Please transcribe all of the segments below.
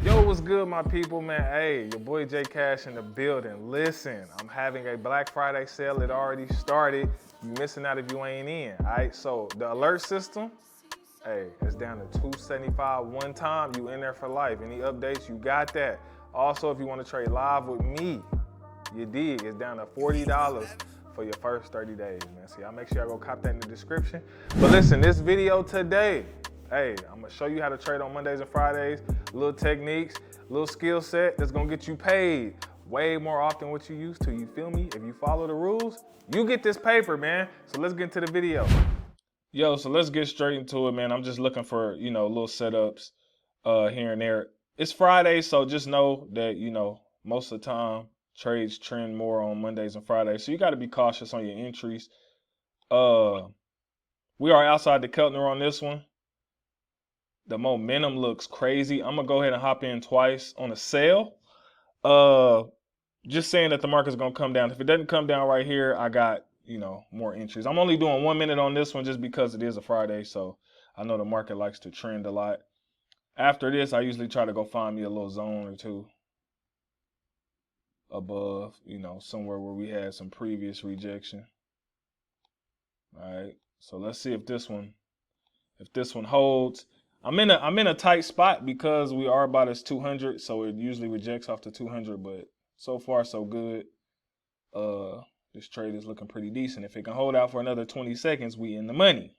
Yo, what's good, my people, man? Hey, your boy J Cash in the building. Listen, I'm having a Black Friday sale. It already started. You missing out if you ain't in, all right? So the alert system, hey, it's down to $275 one time. You in there for life. Any updates, you got that. Also, if you want to trade live with me, you dig, it's down to $40 for your first 30 days, man. So y'all make sure y'all go cop that in the description. But listen, this video today, hey, I'm gonna show you how to trade on Mondays and Fridays, little techniques, little skill set that's gonna get you paid way more often what you used to, you feel me? If you follow the rules, you get this paper, man. So let's get into the video. Yo, so let's get straight into it, man. I'm just looking for, little setups here and there. It's Friday, so just know that, most of the time, trades trend more on Mondays and Fridays. So you got to be cautious on your entries. We are outside the Keltner on this one. The momentum looks crazy. I'm going to go ahead and hop in twice on a sale. Just saying that the market's going to come down. If it doesn't come down right here, I got, more entries. I'm only doing 1 minute on this one just because it is a Friday. So I know the market likes to trend a lot. After this, I usually try to go find me a little zone or two above, somewhere where we had some previous rejection. All right, so let's see if this one holds. I'm in a tight spot because we are about as 200, so it usually rejects off the 200, but so far so good. This trade is looking pretty decent. If it can hold out for another 20 seconds, we in the money.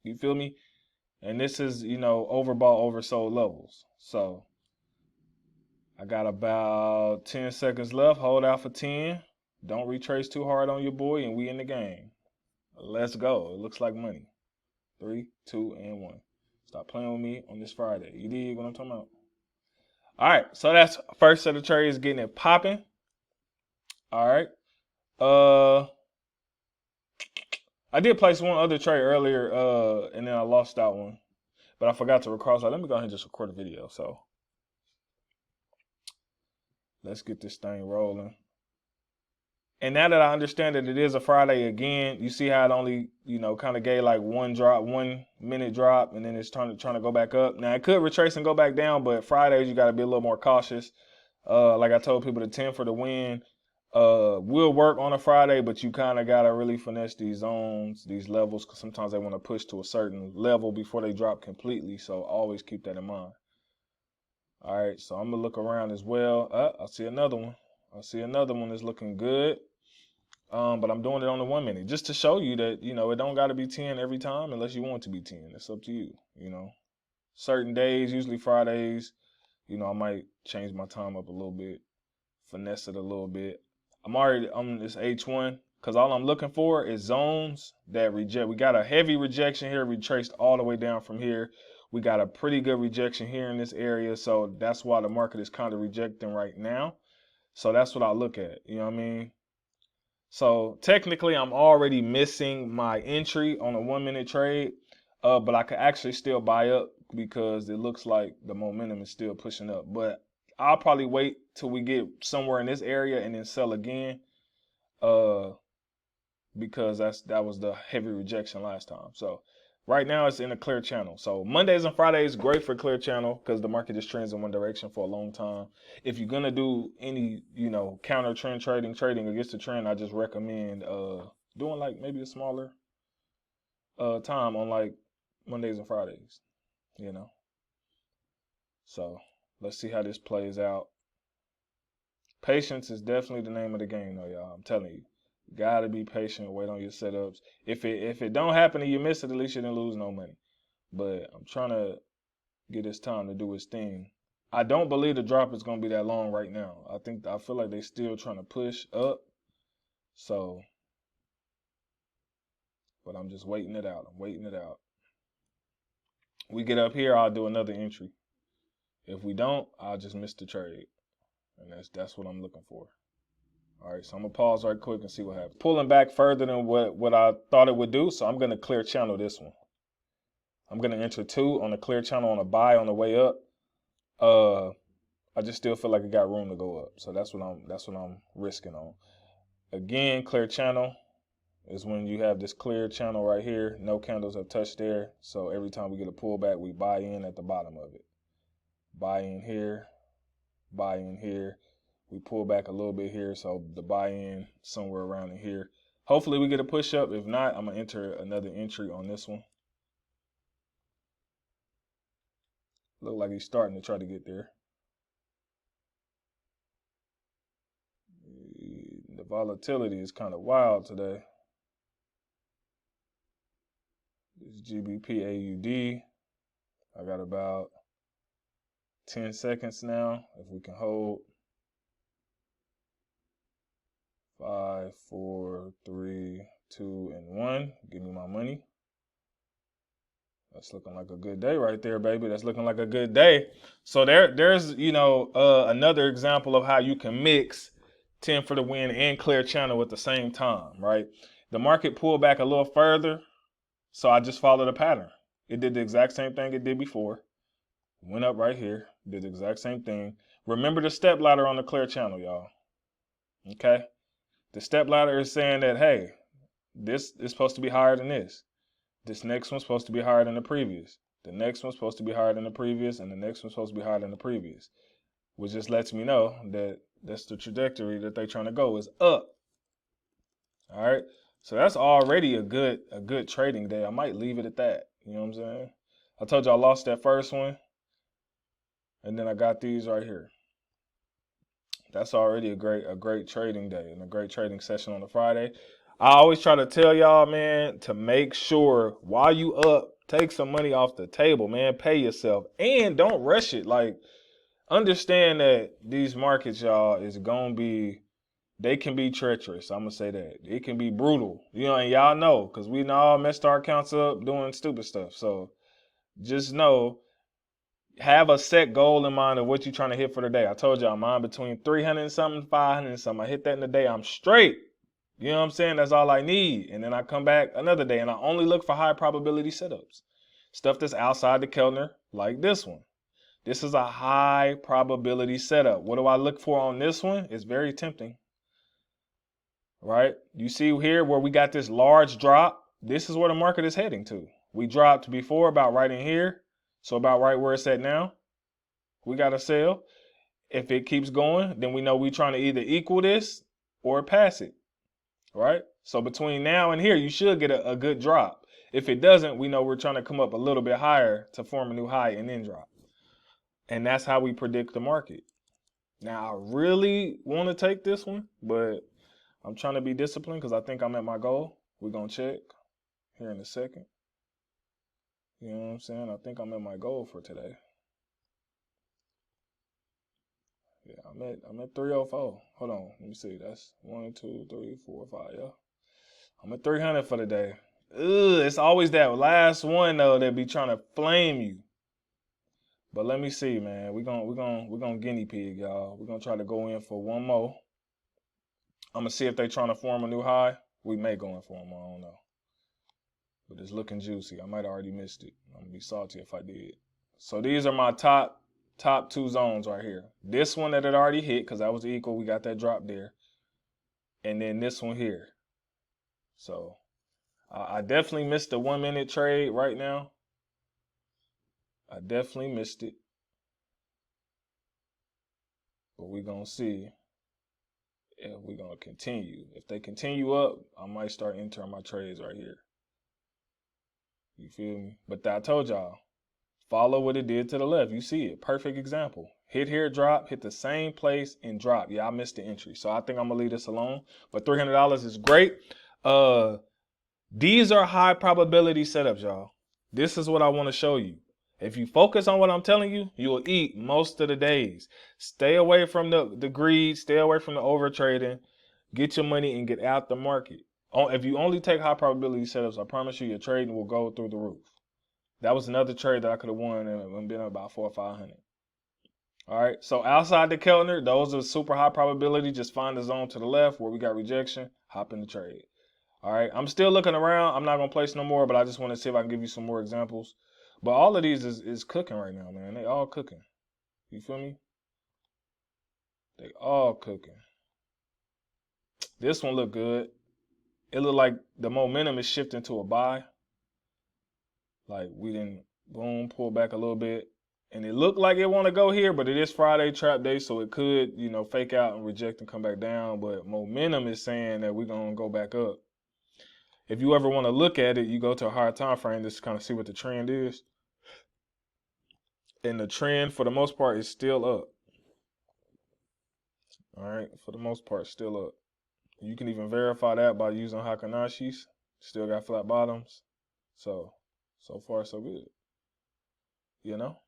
You feel me? And this is, overbought, oversold levels. So I got about 10 seconds left. Hold out for 10. Don't retrace too hard on your boy, and we in the game. Let's go. It looks like money. 3, 2, and 1. Stop playing with me on this Friday. You dig what I'm talking about? All right, so that's first set of trades, getting it popping. All right. I did place one other trade earlier, and then I lost that one. But I forgot to record. So let me go ahead and just record a video. So let's get this thing rolling. And now that I understand that it is a Friday again, you see how it only, kind of gave like 1 minute drop, and then it's trying to go back up. Now it could retrace and go back down, but Fridays you got to be a little more cautious. Like I told people, the 10 for the win will work on a Friday, but you kind of got to really finesse these zones, these levels, because sometimes they want to push to a certain level before they drop completely. So always keep that in mind. All right, so I'm gonna look around as well. I see another one. I see another one that's looking good. But I'm doing it on the 1 minute just to show you that, it don't got to be 10 every time unless you want it to be 10. It's up to you, Certain days, usually Fridays, I might change my time up a little bit, finesse it a little bit. I'm already on this H1 because all I'm looking for is zones that reject. We got a heavy rejection here. We traced all the way down from here. We got a pretty good rejection here in this area. So that's why the market is kind of rejecting right now. So that's what I look at. You know what I mean? So technically, I'm already missing my entry on a 1 minute trade, but I could actually still buy up because it looks like the momentum is still pushing up. But I'll probably wait till we get somewhere in this area and then sell again, because that was the heavy rejection last time. So right now it's in a clear channel. So Mondays and Fridays, great for clear channel because the market just trends in one direction for a long time. If you're gonna do any, counter trend trading against the trend, I just recommend doing like maybe a smaller time on like Mondays and Fridays, So let's see how this plays out. Patience is definitely the name of the game, though, y'all. I'm telling you. You gotta be patient, wait on your setups. If it don't happen and you miss it, at least you didn't lose no money. But I'm trying to get his time to do his thing. I don't believe the drop is gonna be that long right now. I feel like they still trying to push up. So, but I'm just waiting it out. I'm waiting it out. We get up here, I'll do another entry. If we don't, I'll just miss the trade. And that's what I'm looking for. All right, so I'm gonna pause right quick and see what happens. Pulling back further than what I thought it would do, so I'm gonna clear channel this one. I'm gonna enter 2 on a clear channel on a buy on the way up. I just still feel like it got room to go up, so that's what I'm risking on. Again, clear channel is when you have this clear channel right here. No candles have touched there, so every time we get a pullback, we buy in at the bottom of it. Buy in here, buy in here. We pull back a little bit here, so the buy in somewhere around in here. Hopefully we get a push up. If not, I'm gonna enter another entry on this one. Look like he's starting to try to get there. The volatility is kind of wild today. This GBP AUD. I got about 10 seconds now. If we can hold 5, 4, 3, 2, and 1. Give me my money. That's looking like a good day right there, baby. That's looking like a good day. So there's another example of how you can mix 10 for the win and clear channel at the same time, right? The market pulled back a little further, so I just followed a pattern. It did the exact same thing it did before. Went up right here, did the exact same thing. Remember the step ladder on the clear channel, y'all. Okay? The step ladder is saying that, hey, this is supposed to be higher than this. This next one's supposed to be higher than the previous. The next one's supposed to be higher than the previous, and the next one's supposed to be higher than the previous. Which just lets me know that that's the trajectory that they're trying to go is up. All right? So that's already a good trading day. I might leave it at that. You know what I'm saying? I told you I lost that first one. And then I got these right here. That's already a great trading day and a great trading session on a Friday. I always try to tell y'all, man, to make sure while you up, take some money off the table, man. Pay yourself. And don't rush it. Like, understand that these markets, y'all, is going to be, they can be treacherous. I'm going to say that. It can be brutal. You know, and y'all know, because we all messed our accounts up doing stupid stuff. So just know, have a set goal in mind of what you're trying to hit for the day. I told y'all mine between 300 and something, 500 and something. I hit that in the day, I'm straight. You know what I'm saying? That's all I need. And then I come back another day and I only look for high probability setups. Stuff that's outside the Keltner, like this one. This is a high probability setup. What do I look for on this one? It's very tempting. Right? You see here where we got this large drop. This is where the market is heading to. We dropped before about right in here. So about right where it's at now. We got to sell. If it keeps going, then we know we're trying to either equal this or pass it. Right? So between now and here, you should get a good drop. If it doesn't, we know we're trying to come up a little bit higher to form a new high and then drop. And that's how we predict the market. Now, I really want to take this one, but I'm trying to be disciplined because I think I'm at my goal. We're going to check here in a second. You know what I'm saying? I think I'm at my goal for today. Yeah, I'm at 304. Hold on, let me see. That's 1, 2, 3, 4, 5. Yeah, I'm at 300 for the day. It's always that last one though that be trying to flame you. But let me see, man. We're gonna guinea pig, y'all. We're gonna try to go in for one more. I'm gonna see if they trying to form a new high. We may go in for them. I don't know. But it's looking juicy. I might have already missed it. I'm gonna be salty if I did. So these are my top 2 zones right here. This one that it already hit because that was equal. We got that drop there. And then this one here. So I definitely missed the 1 minute trade right now. I definitely missed it. But we're going to see if we're going to continue. If they continue up, I might start entering my trades right here. You feel me? But I told y'all, follow what it did to the left. You see it. Perfect example. Hit here, drop, hit the same place and drop. Yeah, I missed the entry. So I think I'm going to leave this alone. But $300 is great. These are high probability setups, y'all. This is what I want to show you. If you focus on what I'm telling you, you will eat most of the days. Stay away from the greed. Stay away from the over trading. Get your money and get out the market. If you only take high probability setups, I promise you your trading will go through the roof. That was another trade that I could have won and been about 400 or 500. All right. So outside the Keltner, those are super high probability. Just find the zone to the left where we got rejection. Hop in the trade. All right. I'm still looking around. I'm not going to place no more, but I just want to see if I can give you some more examples. But all of these is cooking right now, man. They all cooking. You feel me? They all cooking. This one look good. It look like the momentum is shifting to a buy. Like we didn't, boom, pull back a little bit. And it looked like it want to go here, but it is Friday trap day, so it could, you know, fake out and reject and come back down. But momentum is saying that we're going to go back up. If you ever want to look at it, you go to a higher time frame just to kind of see what the trend is. And the trend, for the most part, is still up. All right, for the most part, still up. You can even verify that by using Hakanashis. Still got flat bottoms. So far, so good. You know?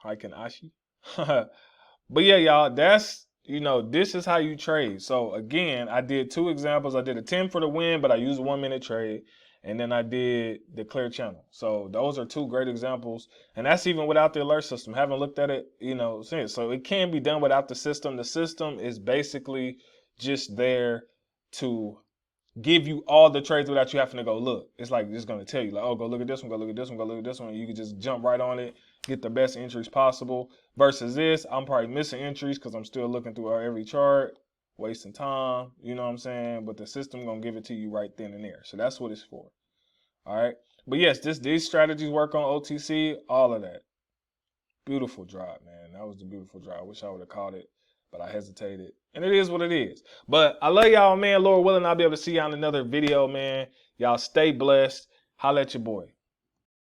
Haikanashi. But yeah, y'all, that's, you know, this is how you trade. So again, I did 2 examples. I did a 10 for the win, but I used a 1 minute trade. And then I did the clear channel. So those are 2 great examples. And that's even without the alert system. Haven't looked at it, you know, since. So it can be done without the system. The system is basically just there to give you all the trades without you having to go look. It's like just going to tell you, like, oh, go look at this one, go look at this one, go look at this one. You can just jump right on it, get the best entries possible. Versus this, I'm probably missing entries because I'm still looking through every chart, wasting time, you know what I'm saying? But the system going to give it to you right then and there. So that's what it's for. All right. But yes, these strategies work on OTC, all of that. Beautiful drop, man. That was the beautiful drop. I wish I would have caught it, but I hesitated. And it is what it is. But I love y'all, man. Lord willing, I'll be able to see y'all in another video, man. Y'all stay blessed. Holla at your boy.